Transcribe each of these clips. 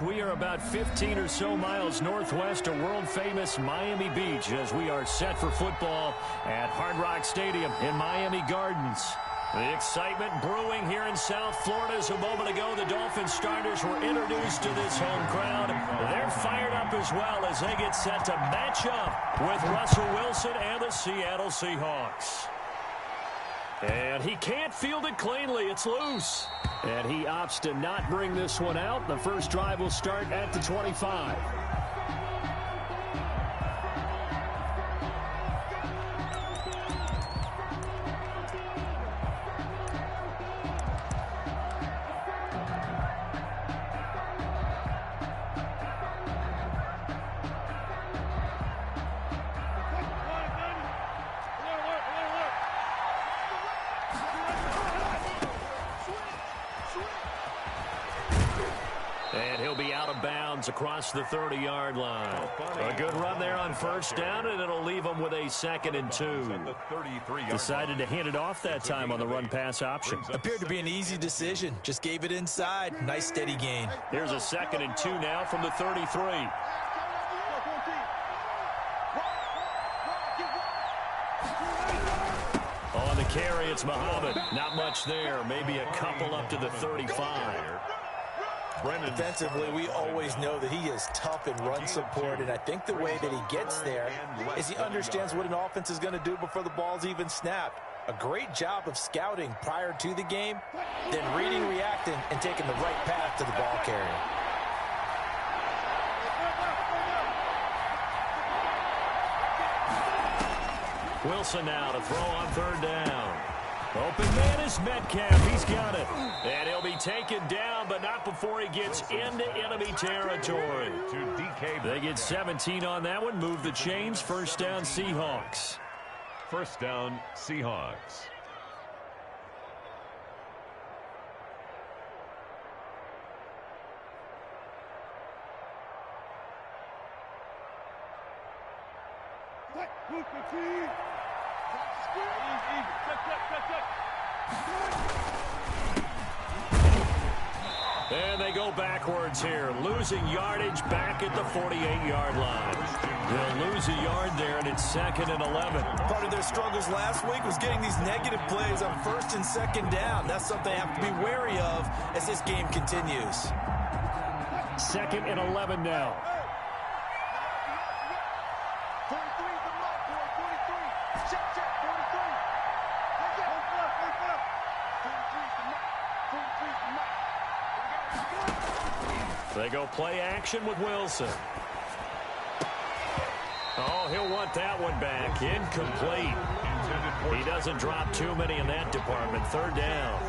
We are about 15 or so miles northwest of world-famous Miami Beach as we are set for football at Hard Rock Stadium in Miami Gardens. The excitement brewing here in South Florida as a moment ago the Dolphins starters were introduced to this home crowd. They're fired up as well as they get set to match up with Russell Wilson and the Seattle Seahawks. And he can't field it cleanly. It's loose. And he opts to not bring this one out. The first drive will start at the 25. And he'll be out of bounds across the 30-yard line. A good run there on first down, and it'll leave him with a 2nd and 2. Decided to hand it off that time on the run-pass option. Appeared to be an easy decision. Just gave it inside. Nice steady gain. Here's a 2nd and 2 now from the 33. On the carry, it's Muhammad. Not much there. Maybe a couple up to the 35. Defensively, we always know that he is tough in run support, and I think the way that he gets there is he understands what an offense is going to do before the ball's even snapped. A great job of scouting prior to the game, then reading, reacting, and taking the right path to the ball carrier. Wilson now to throw on third down. Open man is Metcalf. He's got it. And he'll be taken down, but not before he gets into enemy territory. They get 17 on that one. Move the chains. First down, Seahawks. First down, Seahawks. And they go backwards here, losing yardage back at the 48-yard line. They'll lose a yard there, and it's 2nd and 11. Part of their struggles last week was getting these negative plays on 1st and 2nd down. That's something they have to be wary of as this game continues. 2nd and 11 now. They go play action with Wilson. Oh, he'll want that one back. Incomplete. He doesn't drop too many in that department. Third down.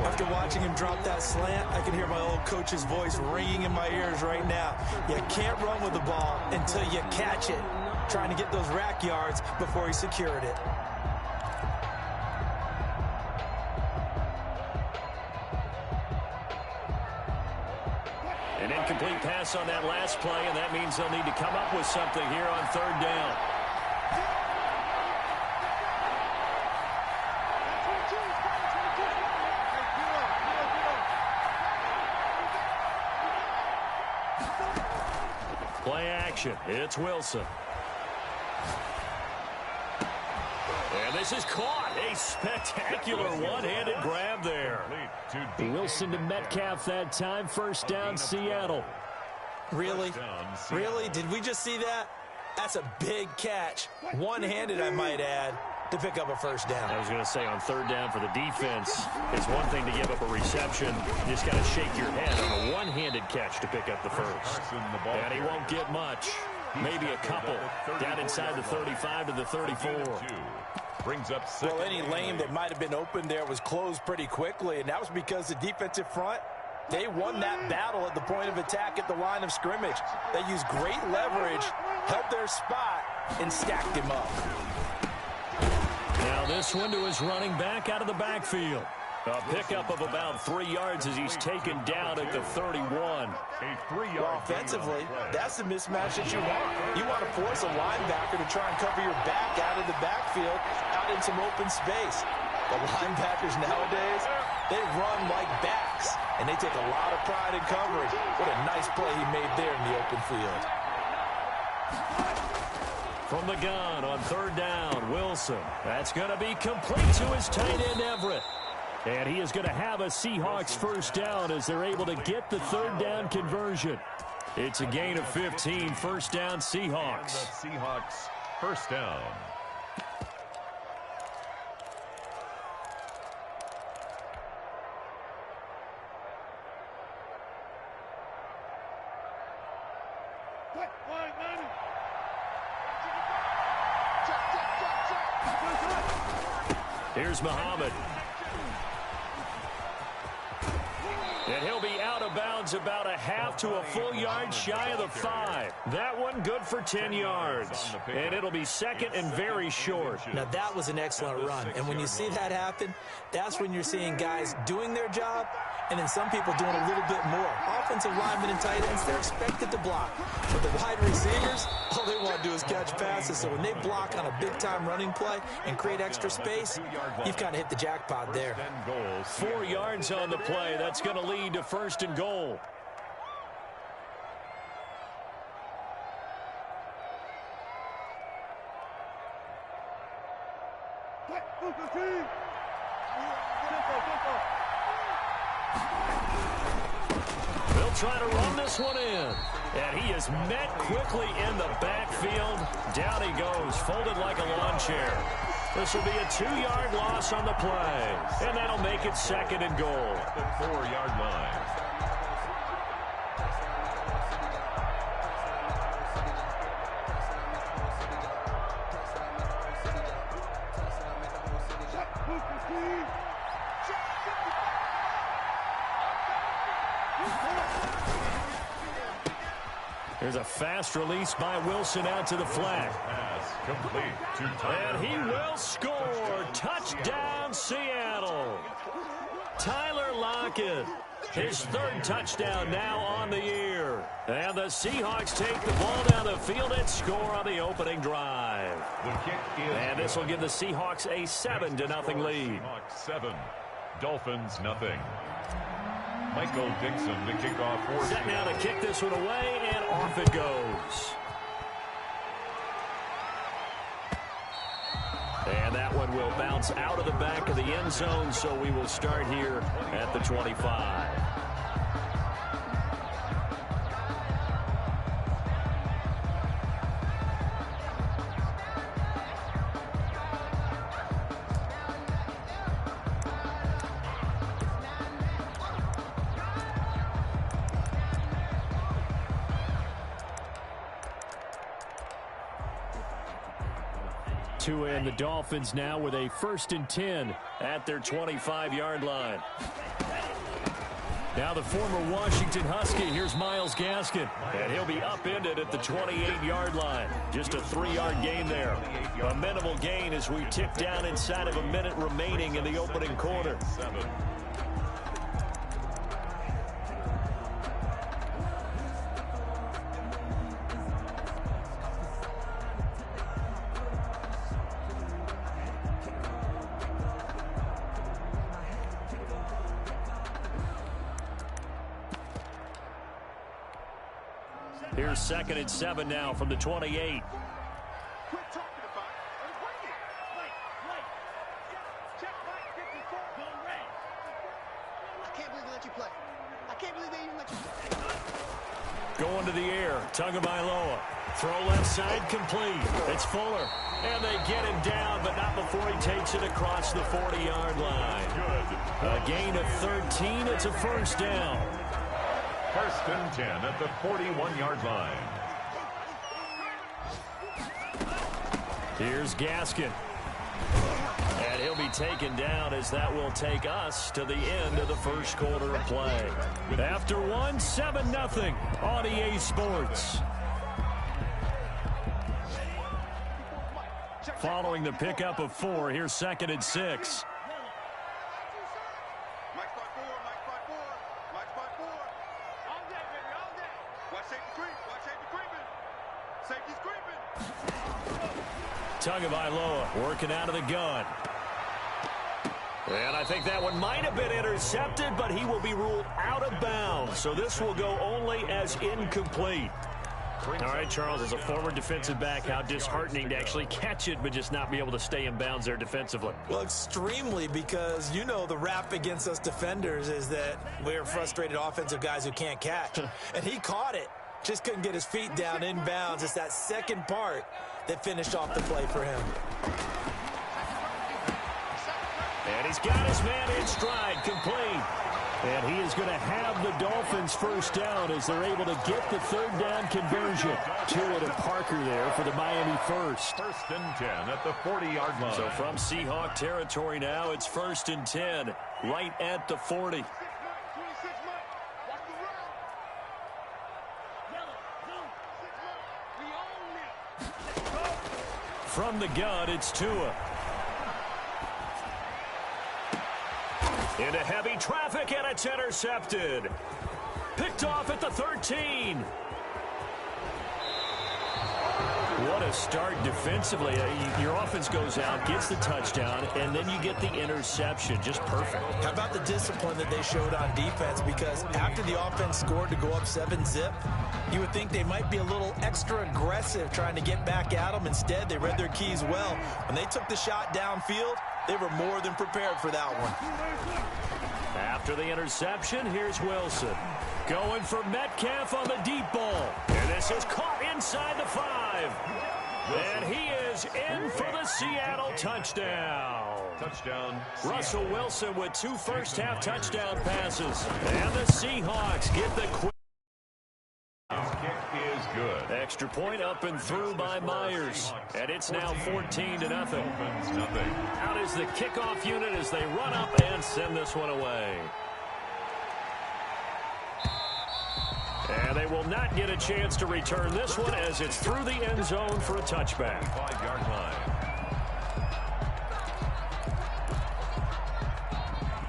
After watching him drop that slant, I can hear my old coach's voice ringing in my ears right now. You can't run with the ball until you catch it. Trying to get those rack yards before he secured it. An incomplete pass on that last play, and that means they'll need to come up with something here on third down. Play action. It's Wilson. And this is caught. A spectacular one-handed grab there. Wilson to Metcalf that time. First down, Seattle. Really? Really? Did we just see that? That's a big catch. One-handed, I might add, to pick up a first down. I was going to say on third down for the defense, it's one thing to give up a reception. You just got to shake your head on a one-handed catch to pick up the first. And he won't get much. Maybe a couple. Down inside the 35 to the 34. Brings up well, any lane that might have been open there was closed pretty quickly, and that was because the defensive front, they won that battle at the point of attack at the line of scrimmage. They used great leverage, held their spot, and stacked him up. Now this one to his running back out of the backfield. A pickup of about 3 yards as he's taken down at the 31. Well, offensively, that's the mismatch that you want. You want to force a linebacker to try and cover your back out of the backfield, out in some open space. The linebackers nowadays, They run like backs, and they take a lot of pride in covering. What a nice play he made there in the open field. From the gun on third down, Wilson. That's going to be complete to his tight end, Everett. And he is going to have a Seahawks first down as they're able to get the third down conversion. It's a gain of 15, first down Seahawks. And the Seahawks first down. Here's Muhammad. And he'll be out of bounds about a half to a full yard shy of the 5. That one good for 10 yards. And it'll be second and very short. Now, that was an excellent run. And when you see that happen, that's when you're seeing guys doing their job and then some people doing a little bit more. Offensive linemen and tight ends, they're expected to block. But the wide receivers, all they want to do is catch passes. So when they block on a big-time running play and create extra space, you've kind of hit the jackpot there. 4 yards on the play. That's going to lead to first and goal. They'll try to run this one in. And he is met quickly in the backfield. Down he goes, folded like a lawn chair. This will be a 2-yard loss on the play. And that'll make it second and goal. The 4-yard line. There's a fast release by Wilson out to the flat. Pass complete. And he will score. Touchdown, Seattle. Tyler Lockett, his third touchdown now on the year. And the Seahawks take the ball down the field and score on the opening drive. The kick is and this will give the Seahawks a 7-0 lead. Seahawks 7, Dolphins nothing. Michael Dixon to kick off for Set now to kick this one away, and off it goes. And that one will bounce out of the back of the end zone, so we will start here at the 25. And the Dolphins now with a 1st and 10 at their 25-yard line. Now the former Washington Husky, here's Myles Gaskin. And he'll be upended at the 28-yard line. Just a 3-yard gain there. A minimal gain as we tick down inside of a minute remaining in the opening quarter. Here's 2nd and 7 now from the 28. Going to the air, Tagovailoa. Throw left side complete. It's Fuller. And they get him down, but not before he takes it across the 40-yard line. A gain of 13. It's a first down. 1st and 10 at the 41-yard line. Here's Gaskin. And he'll be taken down as that will take us to the end of the first quarter of play. After one, 7-0 on EA Sports. Following the pickup of 4, here's 2nd and 6. Tagovailoa working out of the gun. And I think that one might have been intercepted, but he will be ruled out of bounds. So this will go only as incomplete. All right, Charles, as a former defensive back, how disheartening to actually catch it but just not be able to stay in bounds there defensively. Well, extremely, because you know the rap against us defenders is that we're frustrated offensive guys who can't catch. And he caught it. Just couldn't get his feet down in bounds. It's that second part that finished off the play for him. And he's got his man in stride, complete. And he is going to have the Dolphins first down as they're able to get the third down conversion. Tua to Parker there for the Miami first. First and 10 at the 40-yard line. So from Seahawk territory now, it's first and 10, right at the 40. From the gun, it's Tua. Into heavy traffic, and it's intercepted. Picked off at the 13. What a start defensively. Your offense goes out, gets the touchdown, and then you get the interception. Just perfect. How about the discipline that they showed on defense? Because after the offense scored to go up 7-zip, you would think they might be a little extra aggressive trying to get back at them. Instead, they read their keys well. When they took the shot downfield, they were more than prepared for that one. After the interception, here's Wilson. Going for Metcalf on the deep ball. And this is caught inside the 5. And he is in for the Seattle touchdown. Touchdown. Russell Wilson with 2 first-half touchdown passes. And the Seahawks get the quick. His kick is good. Extra point up and through by Myers. And it's now 14-0. Dolphins nothing. Out is the kickoff unit as they run up and send this one away. And they will not get a chance to return this one as it's through the end zone for a touchback. 5-yard line.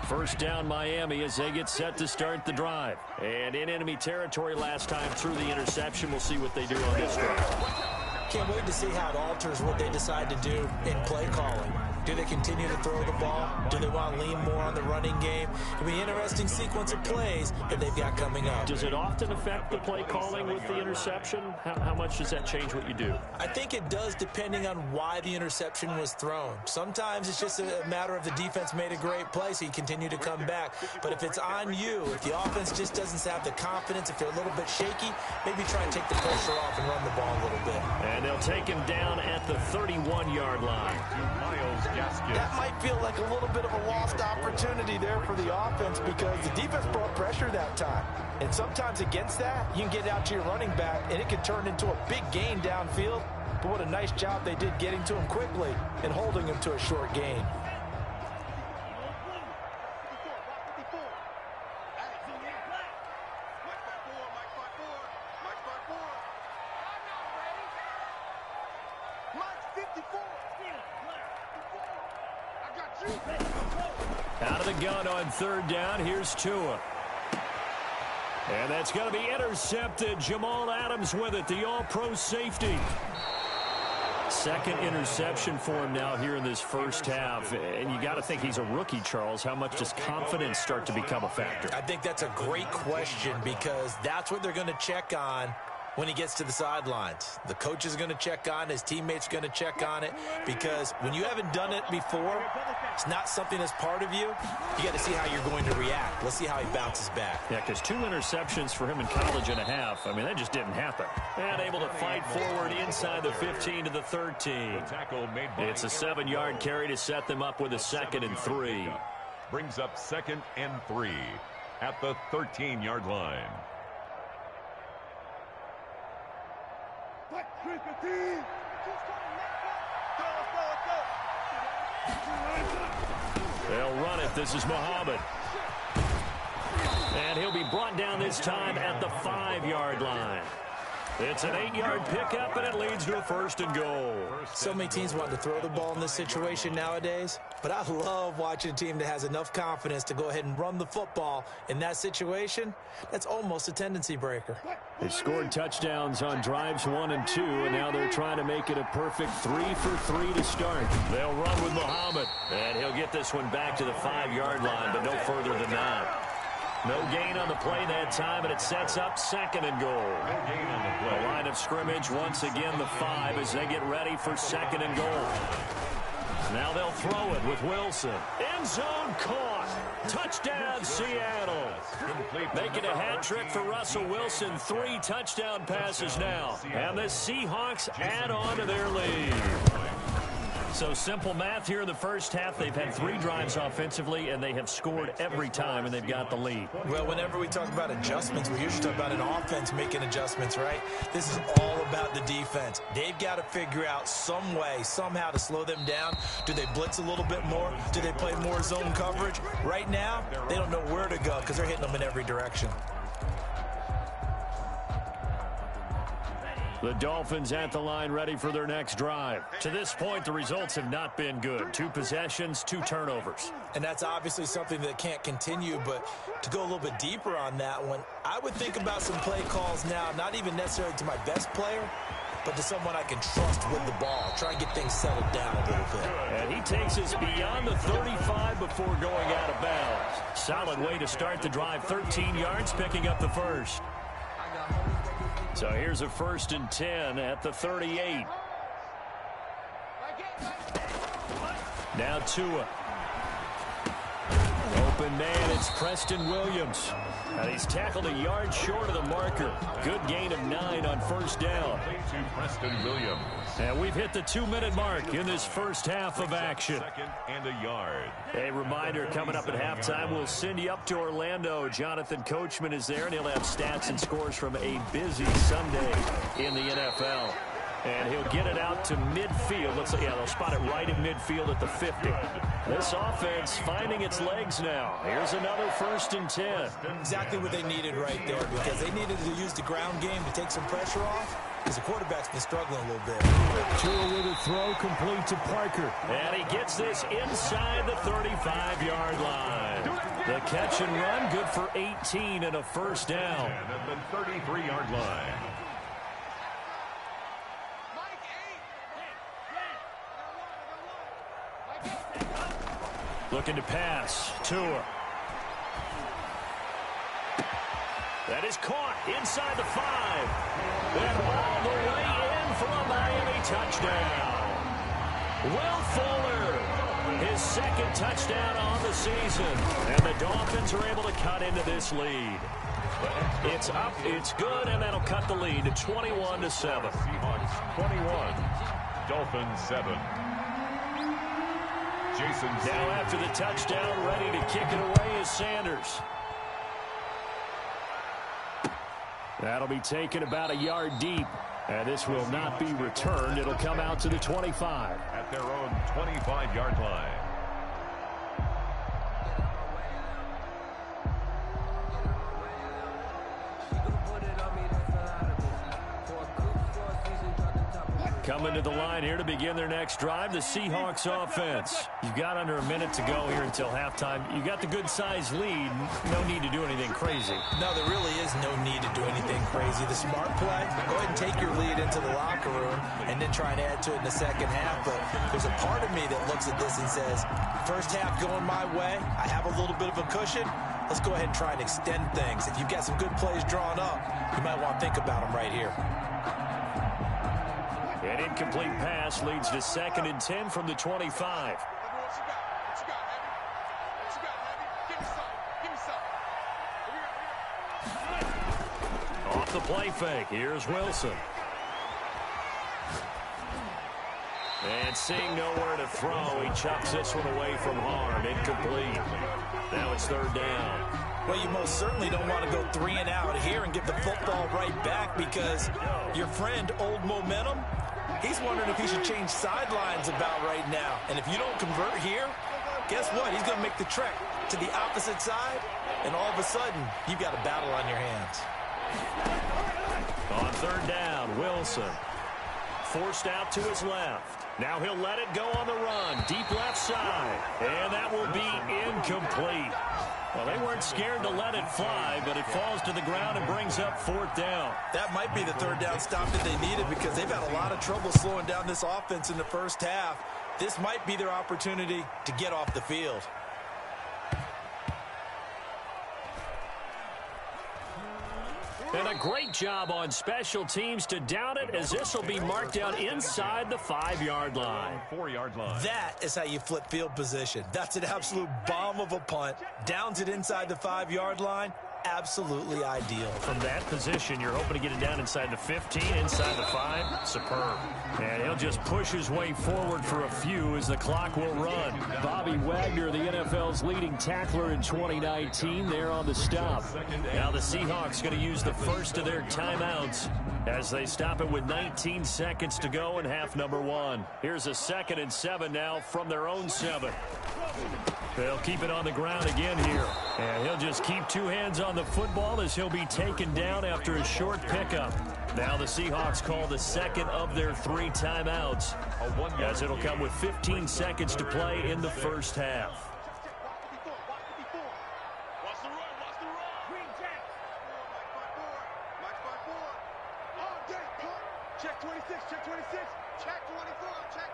First down Miami as they get set to start the drive. And in enemy territory last time through the interception. We'll see what they do on this drive. Can't wait to see how it alters what they decide to do in play calling. Do they continue to throw the ball? Do they want to lean more on the running game? It'll be an interesting sequence of plays that they've got coming up. Does it often affect the play calling with the interception? How much does that change what you do? I think it does depending on why the interception was thrown. Sometimes it's just a matter of the defense made a great play, so you continue to come back. But if it's on you, if the offense just doesn't have the confidence, if they're a little bit shaky, maybe try and take the pressure off and run the ball a little bit. And they'll take him down at the 31-yard line. That might feel like a little bit of a lost opportunity there for the offense because the defense brought pressure that time. And sometimes against that, you can get out to your running back, and it can turn into a big gain downfield. But what a nice job they did getting to him quickly and holding him to a short gain. Out of the gun on third down, here's Tua. And that's going to be intercepted. Jamal Adams with it, the all-pro safety. Second interception for him now here in this first half. And you got to think he's a rookie, Charles. How much does confidence start to become a factor? I think that's a great question because that's what they're going to check on when he gets to the sidelines. The coach is going to check on it. His teammates are going to check on it because when you haven't done it before, it's not something that's part of you. You got to see how you're going to react. Let's see how he bounces back. Yeah, because 2 interceptions for him in college and a half. I mean, that just didn't happen. And able to fight forward inside the 15 to the 13. It's a 7-yard carry to set them up with a 2nd and 3. Brings up 2nd and 3 at the 13-yard line. They'll run it. This is Muhammad. And he'll be brought down this time at the 5-yard line. It's an 8-yard pickup, and it leads to a 1st and goal. So many teams want to throw the ball in this situation nowadays, but I love watching a team that has enough confidence to go ahead and run the football. In that situation, that's almost a tendency breaker. They scored touchdowns on drives 1 and 2, and now they're trying to make it a perfect 3 for 3 to start. They'll run with Muhammad, and he'll get this one back to the 5-yard line, but no further than that. No gain on the play that time, and it sets up 2nd and goal. No gain on the play. The line of scrimmage, once again, the 5 as they get ready for 2nd and goal. Now they'll throw it with Wilson. End zone caught. Touchdown, Seattle. Making a hat trick for Russell Wilson. 3 touchdown passes now. And the Seahawks add on to their lead. So simple math here in the first half. They've had 3 drives offensively, and they have scored every time, and they've got the lead. Well, whenever we talk about adjustments, we usually talk about an offense making adjustments, right? This is all about the defense. They've got to figure out some way, somehow to slow them down. Do they blitz a little bit more? Do they play more zone coverage? Right now, they don't know where to go because they're hitting them in every direction. The Dolphins at the line ready for their next drive. To this point, the results have not been good. 2 possessions, 2 turnovers. And that's obviously something that can't continue, but to go a little bit deeper on that one, I would think about some play calls now, not even necessarily to my best player, but to someone I can trust with the ball. Try and get things settled down a little bit. And he takes us beyond the 35 before going out of bounds. Solid way to start the drive. 13 yards, picking up the first. So here's a 1st and 10 at the 38. Now Tua. Open man, it's Preston Williams. And he's tackled a yard short of the marker. Good gain of 9 on 1st down. To Preston Williams. And we've hit the 2-minute mark in this first half of action. 2nd and a yard. A reminder, coming up at halftime, we'll send you up to Orlando. Jonathan Coachman is there, and he'll have stats and scores from a busy Sunday in the NFL. And he'll get it out to midfield. Let's say, yeah, they'll spot it right in midfield at the 50. This offense finding its legs now. Here's another 1st and 10. Exactly what they needed right there, because they needed to use the ground game to take some pressure off, because the quarterback's been struggling a little bit. Tua with a throw complete to Parker. And he gets this inside the 35-yard line. The catch and run, good for 18 and a 1st down. And at the 33-yard line. Looking to pass. Tua. That is caught inside the 5. And all the way in for a Miami touchdown. Will Fuller, his 2nd touchdown on the season. And the Dolphins are able to cut into this lead. It's up, it's good, and that'll cut the lead to 21-7. Seahawks 21. Dolphins 7. Jason now after the touchdown, ready to kick it away is Sanders. That'll be taken about a yard deep. And this will not be returned. It'll come out to the 25. At their own 25-yard line. Coming to the line here to begin their next drive, the Seahawks offense. You've got under a minute to go here until halftime. You got the good-sized lead. No need to do anything crazy. No, there really is no need to do anything crazy. The smart play, go ahead and take your lead into the locker room and then try and add to it in the second half. But there's a part of me that looks at this and says, first half going my way, I have a little bit of a cushion. Let's go ahead and try and extend things. If you've got some good plays drawn up, you might want to think about them right here. An incomplete pass leads to 2nd and 10 from the 25. Off the play fake, here's Wilson. And seeing nowhere to throw, he chucks this one away from harm. Incomplete. Now it's 3rd down. Well, you most certainly don't want to go 3 and out here and give the football right back, because your friend, Old Momentum, he's wondering if he should change sidelines about right now. And if you don't convert here, guess what? He's going to make the trek to the opposite side, and all of a sudden, you've got a battle on your hands. On 3rd down. Wilson. Forced out to his left. Now he'll let it go on the run. Deep left side. And that will be incomplete. Well, they weren't scared to let it fly, but it falls to the ground and brings up 4th down. That might be the 3rd down stop that they needed because they've had a lot of trouble slowing down this offense in the first half. This might be their opportunity to get off the field. And a great job on special teams to down it, as this will be marked out inside the 5-yard line. 4-yard line. That is how you flip field position. That's an absolute bomb of a punt. Downs it inside the 5-yard line. Absolutely ideal. From that position, you're hoping to get it down inside the 15, inside the 5. Superb. And he'll just push his way forward for a few as the clock will run. Bobby Wagner, the NFL's leading tackler in 2019, there on the stop. Now the Seahawks going to use the first of their timeouts as they stop it with 19 seconds to go in half number 1. Here's a 2nd and 7 now from their own 7. They'll keep it on the ground again here. And he'll just keep 2 hands on the football as he'll be taken down after a short pickup. Now the Seahawks call the 2nd of their 3 timeouts, as it'll come with 15 seconds to play in the first half. Check 26, check 26, check 24, check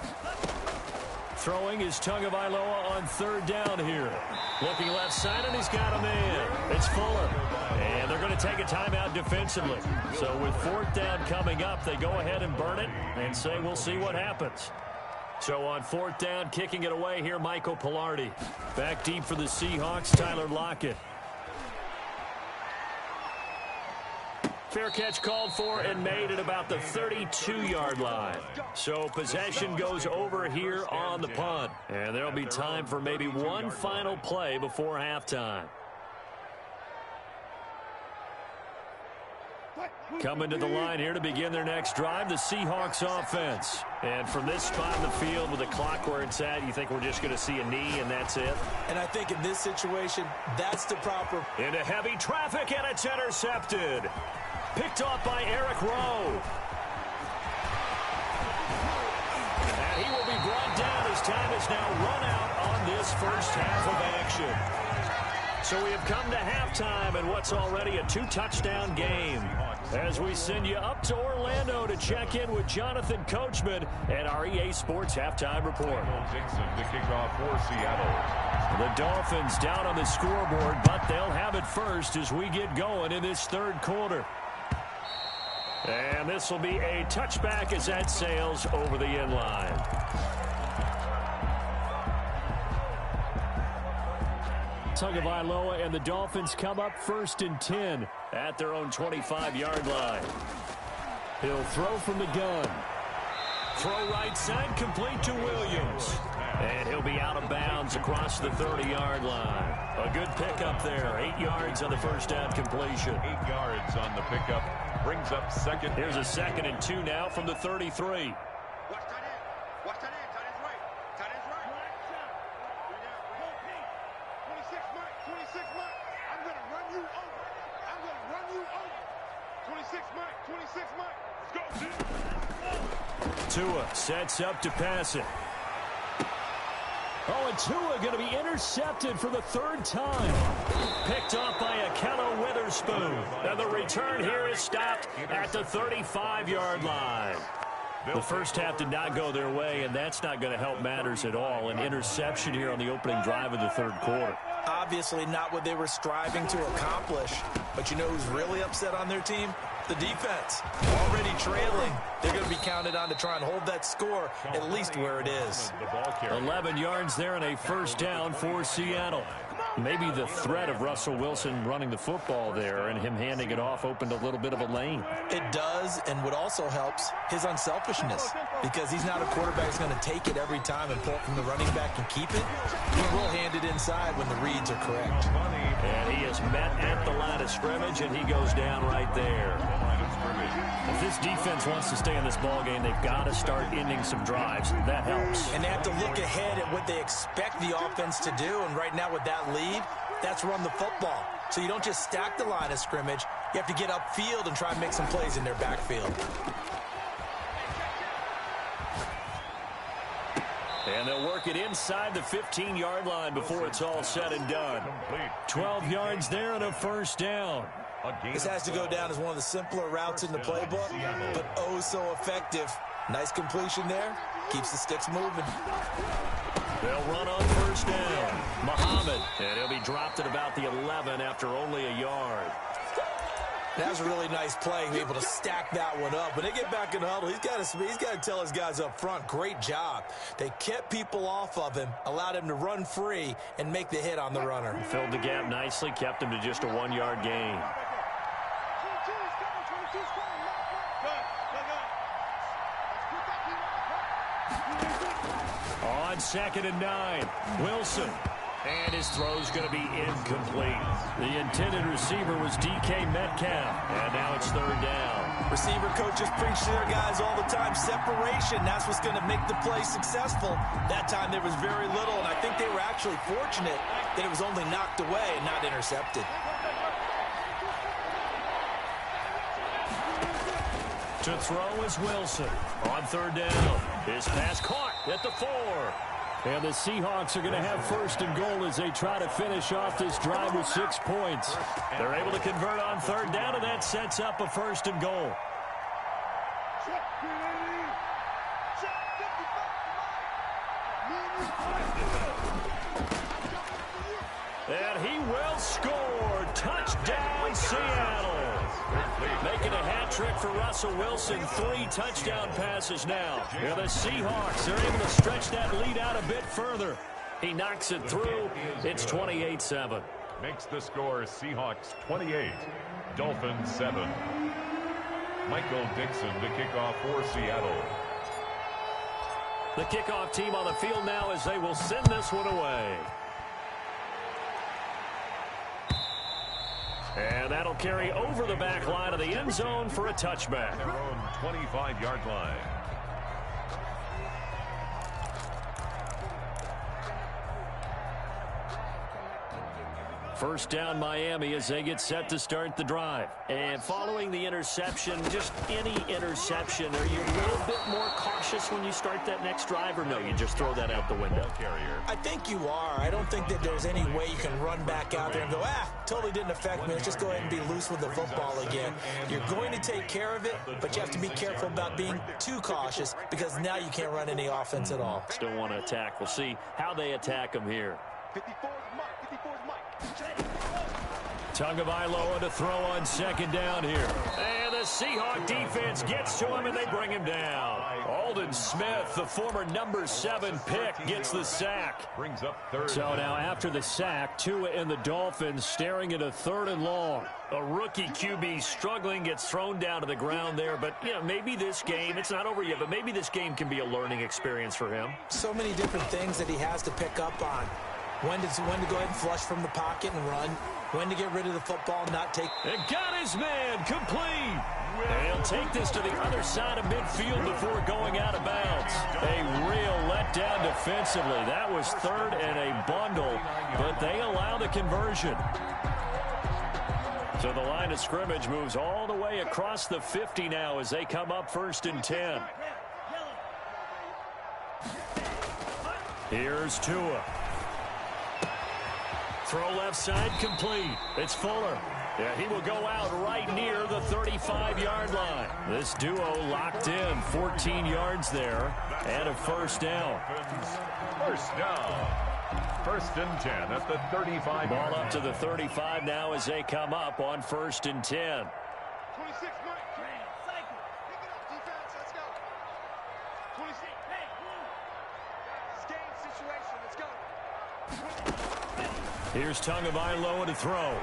24. Throwing is Tagovailoa on 3rd down here. Looking left side, and he's got a man. It's Fuller. And they're going to take a timeout defensively. So with 4th down coming up, they go ahead and burn it and say we'll see what happens. So on 4th down, kicking it away here, Michael Pilardi. Back deep for the Seahawks, Tyler Lockett. Fair catch called for and made at about the 32-yard line. So possession goes over here on the punt. And there'll be time for maybe one final play before halftime. Coming to the line here to begin their next drive, the Seahawks offense. And from this spot in the field with the clock where it's at, you think we're just going to see a knee and that's it? And I think in this situation, that's the proper... Into heavy traffic, and it's intercepted. Picked off by Eric Rowe. And he will be brought down as time is now run out on this first half of action. So we have come to halftime in what's already a 2-touchdown game. As we send you up to Orlando to check in with Jonathan Coachman at our EA Sports Halftime Report. Dixon to kick off for Seattle. The Dolphins down on the scoreboard, but they'll have it first as we get going in this 3rd quarter. And this will be a touchback as that sails over the end line. Tagovailoa and the Dolphins come up 1st and 10 at their own 25-yard line. He'll throw from the gun. Throw right side, complete to Williams. And he'll be out of bounds across the 30-yard line. A good pickup there. 8 yards on the first down completion. 8 yards on the pickup. Brings up 2nd. Here's a 2nd and 2 now from the 33. Watch that in. Watch that in. Tight end's right. Tight end's right. 26 Mike. 26 Mike. I'm going to run you over. I'm going to run you over. 26 Mike. 26 Mike. Let's go. Tua sets up to pass it. Oh, and Tua going to be intercepted for the 3rd time. Picked off by Akello Witherspoon. And the return here is stopped at the 35-yard line. The first half did not go their way, and that's not going to help matters at all. An interception here on the opening drive of the 3rd quarter. Obviously not what they were striving to accomplish. But you know who's really upset on their team? The defense. Already trailing. They're going to be counted on to try and hold that score at least where it is. 11 yards there and a first down for Seattle. Maybe the threat of Russell Wilson running the football there and him handing it off opened a little bit of a lane. It does, and what also helps, his unselfishness. Because he's not a quarterback who's going to take it every time and pull it from the running back and keep it. He will hand it inside when the reads are correct. And he is met at the line of scrimmage, and he goes down right there. If this defense wants to stay in this ballgame, they've got to start ending some drives. That helps. And they have to look ahead at what they expect the offense to do. And right now with that lead, That's run the football. So you don't just stack the line of scrimmage. You have to get upfield and try and make some plays in their backfield. And they'll work it inside the 15-yard line before it's all said and done. 12 yards there and a first down. This has to go down as one of the simpler routes in the playbook, but oh so effective. Nice completion there. Keeps the sticks moving. They'll run on first down. Muhammad, and he'll be dropped at about the 11 after only a yard. That was a really nice play, able to stack that one up. When they get back in the huddle, he's got to tell his guys up front, great job. They kept people off of him, allowed him to run free, and make the hit on the runner. Filled the gap nicely, kept him to just a 1-yard gain. On 2nd and 9, Wilson. And his throw's going to be incomplete. The intended receiver was DK Metcalf, and now it's 3rd down. Receiver coaches preach to their guys all the time. Separation, that's what's going to make the play successful. That time there was very little, and I think they were actually fortunate that it was only knocked away and not intercepted. To throw is Wilson. On 3rd down. His pass caught at the 4. And the Seahawks are going to have 1st and goal as they try to finish off this drive with 6 points. They're able to convert on 3rd down, and that sets up a 1st and goal. And he will score. Touchdown, Seattle. Making a hat trick for Russell Wilson. 3 touchdown passes now. And the Seahawks are able to stretch that lead out a bit further. He knocks it through. It's 28-7. Makes the score Seahawks 28, Dolphins 7. Michael Dixon to kick off for Seattle. The kickoff team on the field now as they will send this one away. And that'll carry over the back line of the end zone for a touchback. Their own 25-yard line. First down Miami as they get set to start the drive. And following the interception, just any interception, are you a little bit more cautious when you start that next drive, or no, you just throw that out the window? I think you are. I don't think that there's any way you can run back out there and go, totally didn't affect me. Let's just go ahead and be loose with the football again. You're going to take care of it, but you have to be careful about being too cautious because now you can't run any offense at all. Still want to attack. We'll see how they attack them here. 54's Mike. 54's Mike. Tagovailoa to throw on 2nd down here. And the Seahawk defense gets to him, and they bring him down. Aldon Smith, the former number 7 pick, gets the sack. Brings up 3rd. So now after the sack, Tua and the Dolphins staring at a 3rd and long. A rookie QB struggling, gets thrown down to the ground there. But, you know, maybe this game, it's not over yet, but maybe this game can be a learning experience for him. So many different things that he has to pick up on. When to go ahead and flush from the pocket and run. When to get rid of the football and not take. And got his man complete. And he'll take this to the other side of midfield before going out of bounds. A real letdown defensively. That was 3rd and a bundle, but they allow the conversion. So the line of scrimmage moves all the way across the 50 now as they come up 1st and 10. Here's Tua. Throw left side complete. It's Fuller. Yeah, he will go out right near the 35-yard line. This duo locked in 14 yards there and a 1st down. 1st down. 1st and 10 at the 35. Ball up to the 35 now as they come up on 1st and 10. 26 Mike. Pick it up, defense. Let's go. 26. It's game situation. Let's go. Here's Tagovailoa to throw.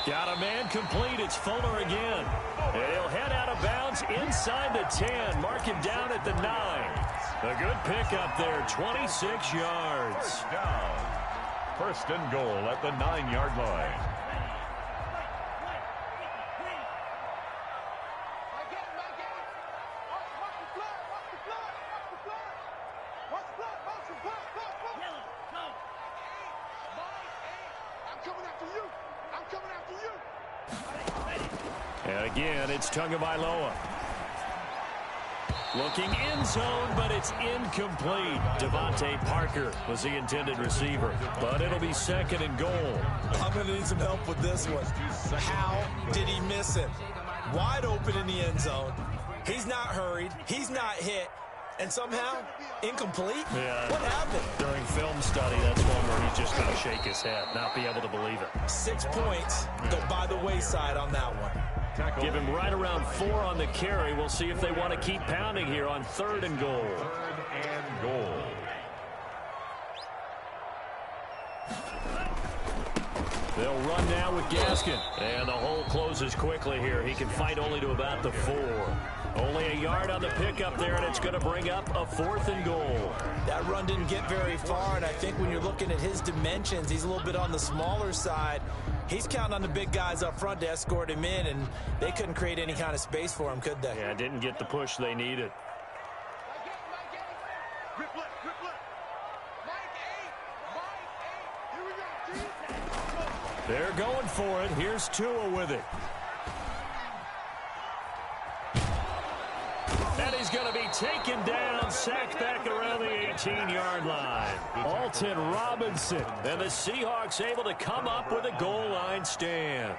Got a man complete. It's Fuller again. And he'll head out of bounds inside the 10. Mark him down at the 9. A good pickup there, 26 yards. Down. 1st and goal at the 9-yard line. I'm coming after you. I'm coming after you. And again, it's Tagovailoa. Looking end zone, but it's incomplete. Devontae Parker was the intended receiver, but it'll be 2nd and goal. I'm going to need some help with this one. How did he miss it? Wide open in the end zone. He's not hurried. He's not hit. And somehow, incomplete? Yeah. What happened? During film study, that's one where he's just going to shake his head, not be able to believe it. 6 points go by the wayside on that one. Give him right around 4 on the carry. We'll see if they want to keep pounding here on 3rd and goal. 3rd and goal. They'll run now with Gaskin. And the hole closes quickly here. He can fight only to about the 4. Only a yard on the pickup there, and it's going to bring up a 4th and goal. That run didn't get very far, and I think when you're looking at his dimensions, he's a little bit on the smaller side. He's counting on the big guys up front to escort him in, and they couldn't create any kind of space for him, could they? Yeah, didn't get the push they needed. Grip left, grip left. Mike 8. Here we go, They're going for it. Here's Tua with it. And he's going to be taken down, sacked back around the 18-yard line. Alton Robinson. And the Seahawks able to come up with a goal line stand.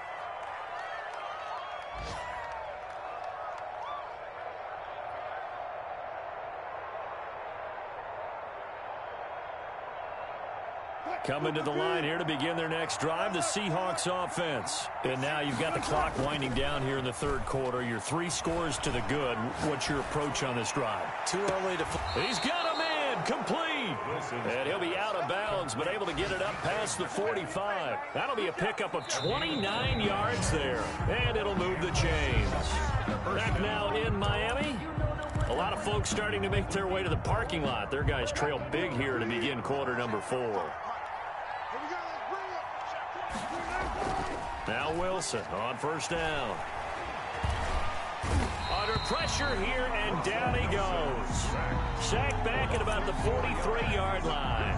Coming to the line here to begin their next drive, the Seahawks offense. And now you've got the clock winding down here in the 3rd quarter. You're 3 scores to the good. What's your approach on this drive? Too early to... He's got a man, complete. And he'll be out of bounds, but able to get it up past the 45. That'll be a pickup of 29 yards there. And it'll move the chains. Back now in Miami. A lot of folks starting to make their way to the parking lot. Their guys trail big here to begin quarter number 4. Now Wilson on 1st down. Under pressure here, and down he goes. Sacked back at about the 43-yard line.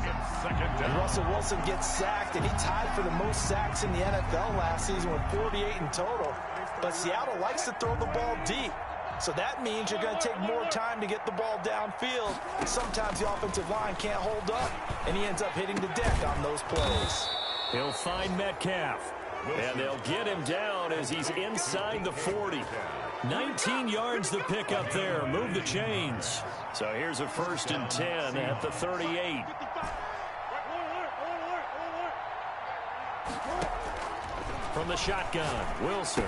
And Russell Wilson gets sacked, and he tied for the most sacks in the NFL last season with 48 in total. But Seattle likes to throw the ball deep. So that means you're going to take more time to get the ball downfield. Sometimes the offensive line can't hold up, and he ends up hitting the deck on those plays. He'll find Metcalf. And they'll get him down as he's inside the 40. 19 yards the pick up there. Move the chains. So here's a 1st and 10 at the 38. From the shotgun, Wilson.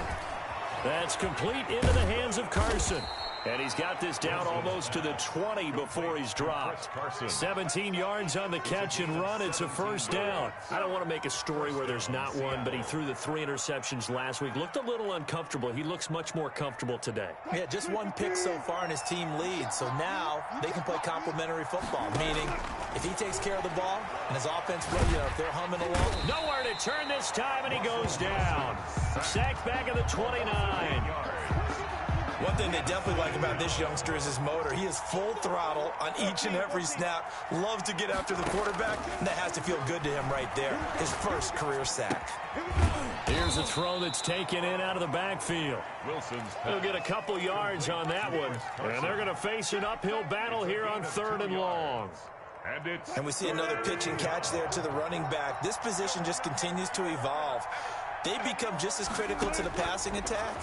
That's complete into the hands of Carson. And he's got this down almost to the 20 before he's dropped. 17 yards on the catch and run. It's a 1st down. I don't want to make a story where there's not one, but he threw the 3 interceptions last week. Looked a little uncomfortable. He looks much more comfortable today. Yeah, just 1 pick so far, and his team leads. So now they can play complementary football, meaning if he takes care of the ball and his offense, if they're humming along. Nowhere to turn this time, and he goes down. Sacked back at the 29. One thing they definitely like about this youngster is his motor. He is full throttle on each and every snap. Loves to get after the quarterback, and that has to feel good to him right there. His 1st career sack. Here's a throw that's taken in out of the backfield. He'll get a couple yards on that one. And they're going to face an uphill battle here on 3rd and long. And we see another pitch and catch there to the running back. This position just continues to evolve. They become just as critical to the passing attack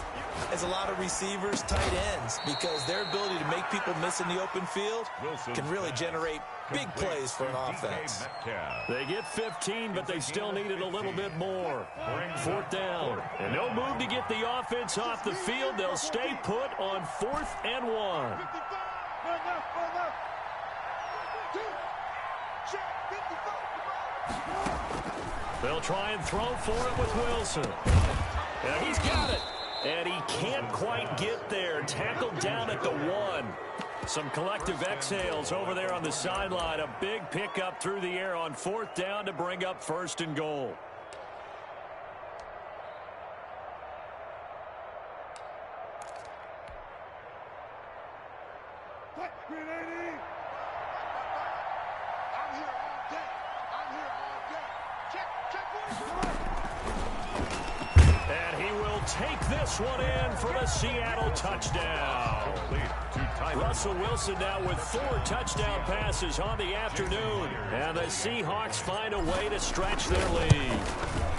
as a lot of receivers, tight ends, because their ability to make people miss in the open field can really generate big plays for an offense. They get 15, but they still needed a little bit more. 4th down. And no move to get the offense off the field. They'll stay put on 4th and 1. They'll try and throw for it with Wilson. And he's got it. And he can't quite get there. Tackled down at the 1. Some collective exhales over there on the sideline. A big pickup through the air on 4th down to bring up 1st and goal. And he will take this one in for the Seattle touchdown. Russell Wilson now with 4 touchdown passes on the afternoon. And the Seahawks find a way to stretch their lead.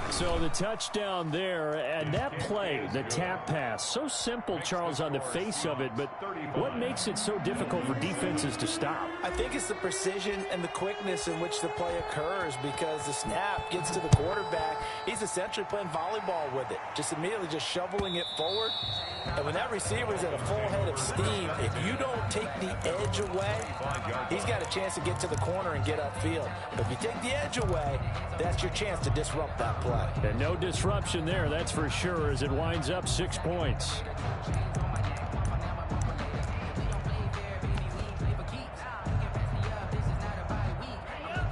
So the touchdown there, and that play, the tap pass, so simple, Charles, on the face of it, but what makes it so difficult for defenses to stop? I think it's the precision and the quickness in which the play occurs, because the snap gets to the quarterback. He's essentially playing volleyball with it, just immediately just shoveling it forward. And when that receiver's at a full head of steam, if you don't take the edge away, he's got a chance to get to the corner and get upfield. But if you take the edge away, that's your chance to disrupt that play. And no disruption there, that's for sure, as it winds up 6 points.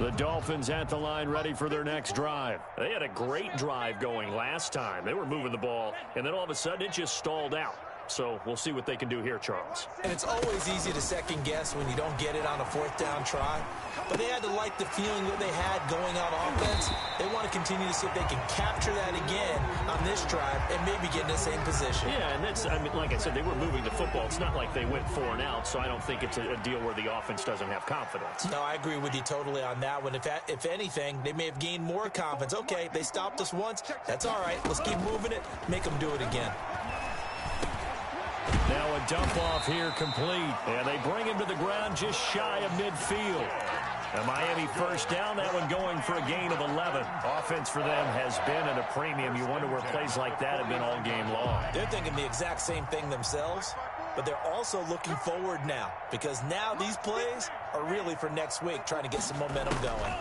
The Dolphins at the line, ready for their next drive. They had a great drive going last time. They were moving the ball, and then all of a sudden it just stalled out. So we'll see what they can do here, Charles. And it's always easy to second guess when you don't get it on a 4th down try. But they had to like the feeling that they had going on offense. They want to continue to see if they can capture that again on this drive and maybe get in the same position. Yeah, and that's, I mean, like I said, they were moving the football. It's not like they went 4 and out, so I don't think it's a deal where the offense doesn't have confidence. No, I agree with you totally on that one. If anything, they may have gained more confidence. Okay, they stopped us once. That's all right. Let's keep moving it. Make them do it again. Now a dump off here complete. And they bring him to the ground just shy of midfield. A Miami first down, that one going for a gain of 11. Offense for them has been at a premium. You wonder where plays like that have been all game long. They're thinking the exact same thing themselves, but they're also looking forward now, because now these plays are really for next week, trying to get some momentum going.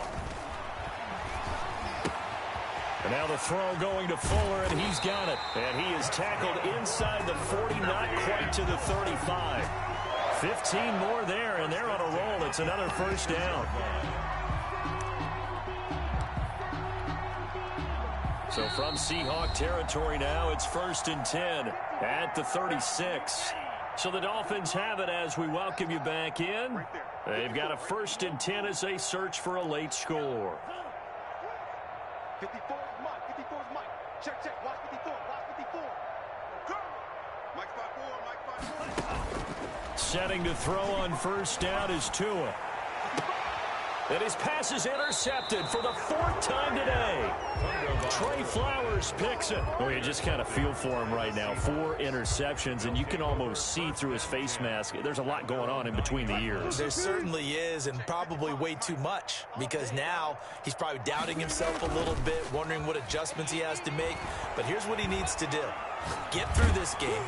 And now the throw going to Fuller, and he's got it. And he is tackled inside the 40, not quite to the 35. 15 more there, and they're on a roll. It's another first down. So from Seahawk territory now, it's 1st and 10 at the 36. So the Dolphins have it as we welcome you back in. They've got a 1st and 10 as they search for a late score. 54 is Mike. 54 is Mike. Check, check. Watch 54. Watch 54. Mike 5-4. Mike 5-4. Setting to throw on first down is Tua. And his pass is intercepted for the 4th time today. Trey Flowers picks it. Oh, you just kind of feel for him right now. 4 interceptions, and you can almost see through his face mask. There's a lot going on in between the ears. There certainly is, and probably way too much, because now he's probably doubting himself a little bit, wondering what adjustments he has to make. But here's what he needs to do. Get through this game.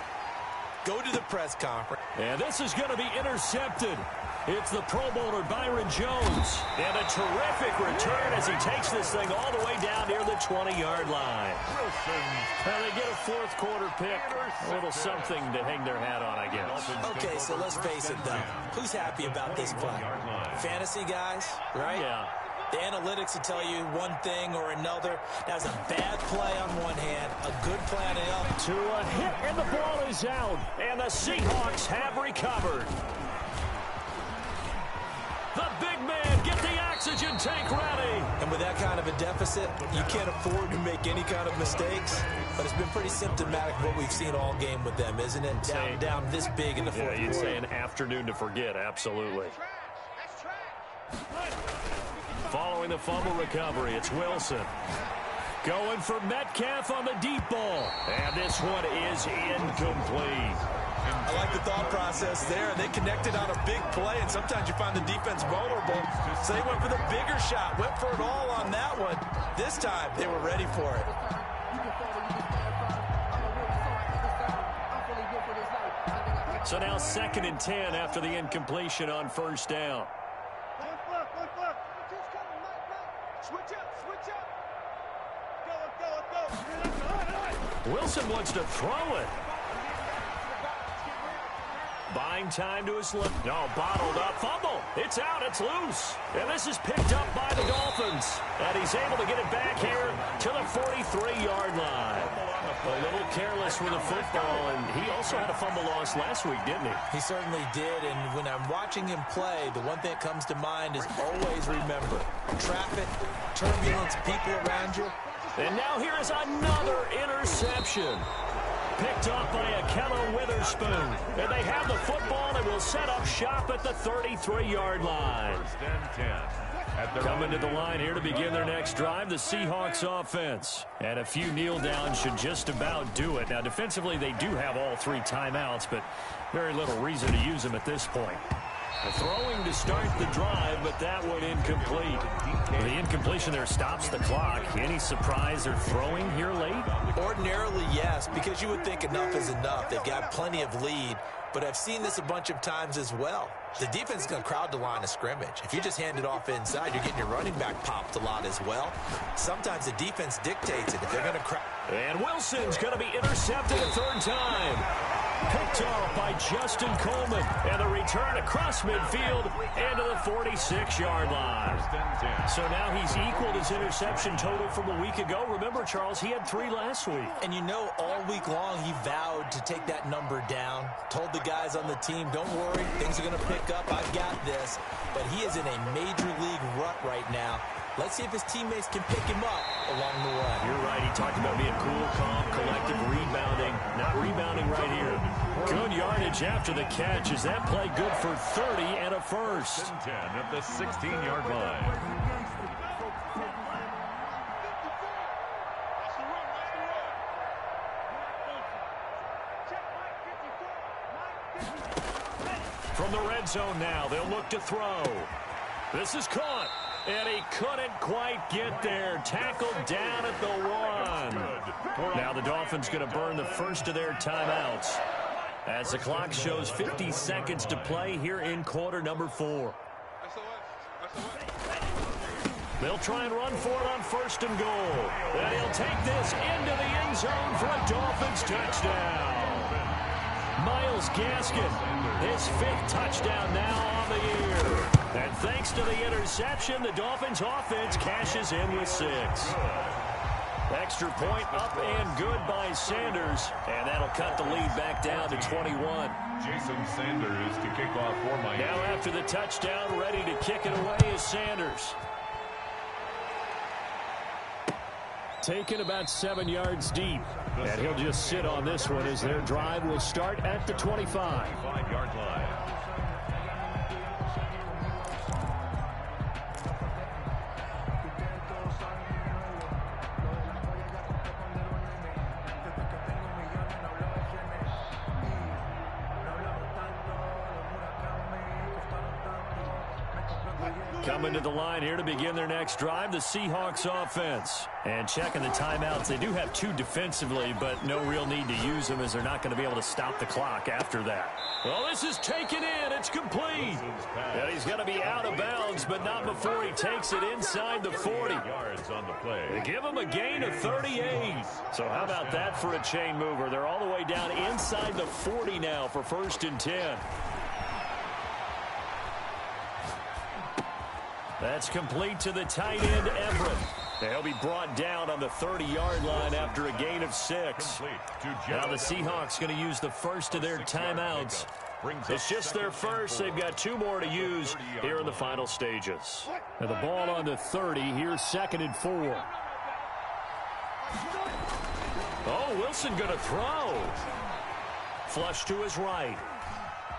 Go to the press conference. And this is going to be intercepted. It's the Pro Bowler Byron Jones. And a terrific return as he takes this thing all the way down near the 20-yard line. And they get a 4th quarter pick. A little something to hang their hat on, I guess. Okay, so let's face it, though. Who's happy about this play? Fantasy guys, right? Yeah. The analytics will tell you one thing or another. That was a bad play on one hand, a good play on the other. To a hit, and the ball is out. And the Seahawks have recovered. The big man, get the oxygen tank ready. And with that kind of a deficit, you can't afford to make any kind of mistakes. But it's been pretty symptomatic of what we've seen all game with them, isn't it? Down this big in the 4th quarter. You'd say an afternoon to forget, absolutely. Following the fumble recovery, it's Wilson. Going for Metcalf on the deep ball. And this one is incomplete. I like the thought process there. They connected on a big play, and sometimes you find the defense vulnerable. So they went for the bigger shot, went for it all on that one. This time, they were ready for it. So now 2nd and 10 after the incompletion on first down. Wilson wants to throw it. Buying time to his left. No, bottled up. Fumble. It's out. It's loose. And this is picked up by the Dolphins. And he's able to get it back here to the 43-yard line. A little careless success with the football, and he also had a fumble loss last week, didn't he? He certainly did, and when I'm watching him play, the one thing that comes to mind is always remember, traffic, turbulence, people around you. And now here is another interception. Picked off by Akello Witherspoon. And they have the football and will set up shop at the 33-yard line. First and 10. Coming to the line here to begin their next drive, the Seahawks offense. And a few kneel downs should just about do it. Now, defensively, they do have all 3 timeouts, but very little reason to use them at this point. Throwing to start the drive, but that one incomplete. The incompletion there stops the clock. Any surprise they're throwing here late? Ordinarily, yes, because you would think enough is enough. They've got plenty of lead, but I've seen this a bunch of times as well. The defense is going to crowd the line of scrimmage. If you just hand it off inside, you're getting your running back popped a lot as well. Sometimes the defense dictates it. If they're going to crowd. And Wilson's going to be intercepted a 3rd time. Picked off by Justin Coleman. And the return across midfield into the 46-yard line. So now he's equaled his interception total from a week ago. Remember, Charles, he had 3 last week. And you know, all week long he vowed to take that number down. Told the guys on the team, don't worry, things are going to pick up. I've got this. But he is in a major league rut right now. Let's see if his teammates can pick him up along the way. You're right. He talked about being cool, calm, collective, rebounding. Not rebounding right here. Good yardage after the catch. Is that play good for 30 and a first? 10 at the 16-yard line. From the red zone now, they'll look to throw. This is caught. And he couldn't quite get there. Tackled down at the 1. Now the Dolphins going to burn the first of their timeouts as the clock shows 50 seconds to play here in quarter number 4. They'll try and run for it on 1st and goal. And he'll take this into the end zone for a Dolphins touchdown. Miles Gaskin, his 5th touchdown now on the year. And thanks to the interception, the Dolphins offense cashes in with 6. Extra point up and good by Sanders. And that'll cut the lead back down to 21. Jason Sanders to kick off for Miami. Now after the touchdown, ready to kick it away is Sanders. Taken about 7 yards deep. And he'll just sit on this one as their drive will start at the 25. 5-yard line. Coming to the line here to begin their next drive, the Seahawks offense. And checking the timeouts, they do have 2 defensively, but no real need to use them as they're not going to be able to stop the clock after that. Well, this is taken in. It's complete. And he's going to be out of bounds, but not before he takes it inside the 40. Yards on the play. They give him a gain of 38. So how about that for a chain mover? They're all the way down inside the 40 now for 1st and 10. That's complete to the tight end, Everett. They'll be brought down on the 30-yard line after a gain of 6. Now the Seahawks going to use the first of their timeouts. It's just their first. They've got 2 more to use here in the final stages. Now the ball on the 30. Here's 2nd and 4. Oh, Wilson going to throw. Flush to his right.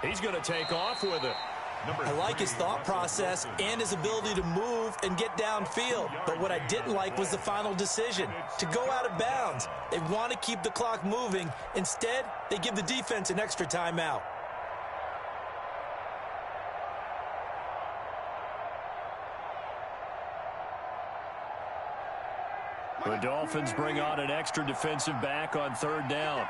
He's going to take off with it. I like his thought process and his ability to move and get downfield. But what I didn't like was the final decision, to go out of bounds. They want to keep the clock moving. Instead, they give the defense an extra timeout. The Dolphins bring on an extra defensive back on 3rd down.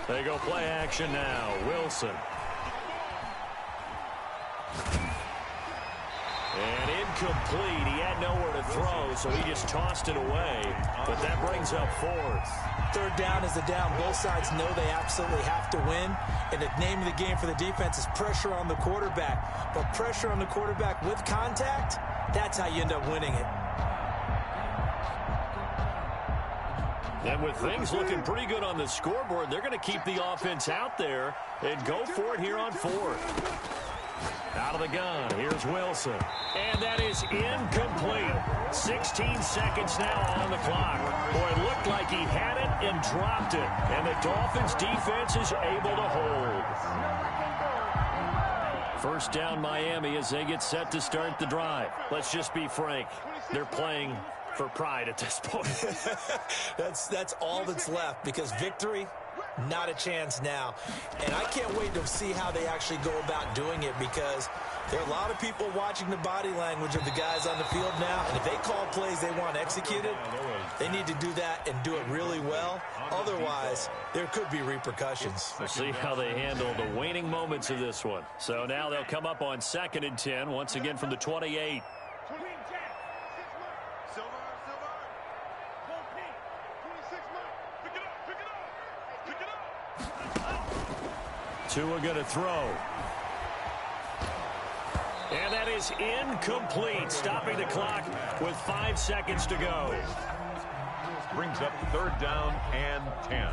They go play action now. Wilson. And incomplete. He had nowhere to throw, so he just tossed it away. But that brings up fourth. Third down is the down. Both sides know they absolutely have to win. And the name of the game for the defense is pressure on the quarterback. But pressure on the quarterback with contact, that's how you end up winning it. And with things looking pretty good on the scoreboard, they're going to keep the offense out there and go for it here on fourth. Out of the gun, here's Wilson. And that is incomplete. 16 seconds now on the clock. Boy, it looked like he had it and dropped it. And the Dolphins defense is able to hold. First down Miami as they get set to start the drive. Let's just be frank. They're playing for pride at this point. That's all that's left, because victory, not a chance now. And I can't wait to see how they actually go about doing it, because there are a lot of people watching the body language of the guys on the field now. And if they call plays they want executed, they need to do that and do it really well. Otherwise, there could be repercussions. We'll see how they handle the waning moments of this one. So now they'll come up on 2nd and 10, once again from the 28. Tua going to throw. And that is incomplete, stopping the clock with 5 seconds to go. Brings up third down and 10.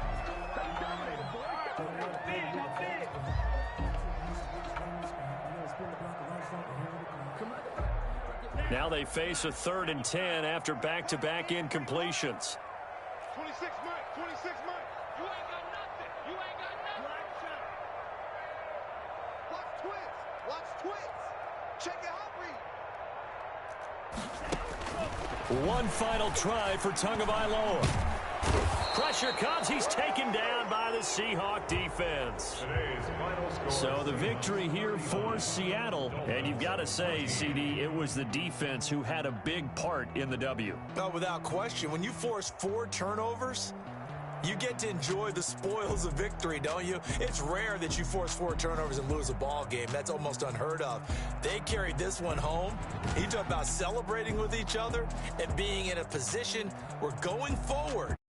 Now they face a 3rd and 10 after back-to-back incompletions. 26 Mike, 26 Mike. You ain't got nothing. You ain't got nothing. Watch twins. Watch twins. Check it out, read. One final try for Tagovailoa. Pressure comes. He's taken down by the Seahawk defense. So the victory here for Seattle. And you've got to say, CD, it was the defense who had a big part in the W. Oh, without question. When you force 4 turnovers, you get to enjoy the spoils of victory, don't you? It's rare that you force 4 turnovers and lose a ball game. That's almost unheard of. They carried this one home. You talk about celebrating with each other and being in a position where going forward,